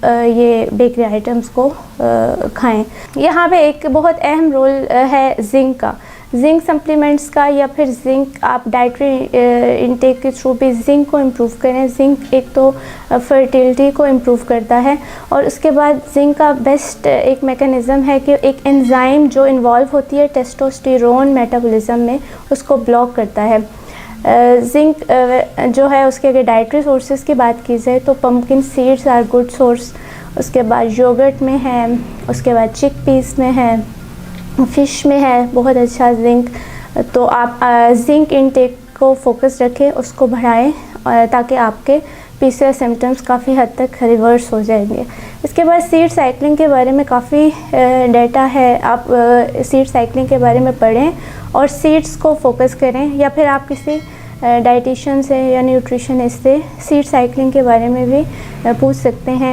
ये bakery items को खाएं। यहाँ पे एक बहुत अहम रोल है जिंक का। जिंक सप्लीमेंट्स का या फिर जिंक आप डाइटरी इनटेक के थ्रू भी जिंक को इम्प्रूव करें। जिंक एक तो फर्टिलिटी को इम्प्रूव करता है और उसके बाद जिंक का बेस्ट एक मैकेनिज़्म है कि एक एंजाइम जो इन्वॉल्व होती है टेस्टोस्टेरोन मेटाबॉलिज्म में, उसको ब्लॉक करता है। जिंक जो है उसके अगर डाइटरी सोर्सेज की बात की जाए तो pumpkin seeds are good source, उसके बाद योगर्ट में है, उसके बाद चिक पीस में है, फ़िश में है बहुत अच्छा जिंक। तो आप जिंक इनटेक को फोकस रखें, उसको बढ़ाएं ताकि आपके पीसीओएस सिम्टम्स काफ़ी हद तक रिवर्स हो जाएंगे। इसके बाद सीड साइकिलिंग के बारे में काफ़ी डाटा है, आप सीड साइकिलिंग के बारे में पढ़ें और सीड्स को फोकस करें, या फिर आप किसी डाइटिशियन से या न्यूट्रिशनिस्ट से सीड साइकिलिंग के बारे में भी पूछ सकते हैं।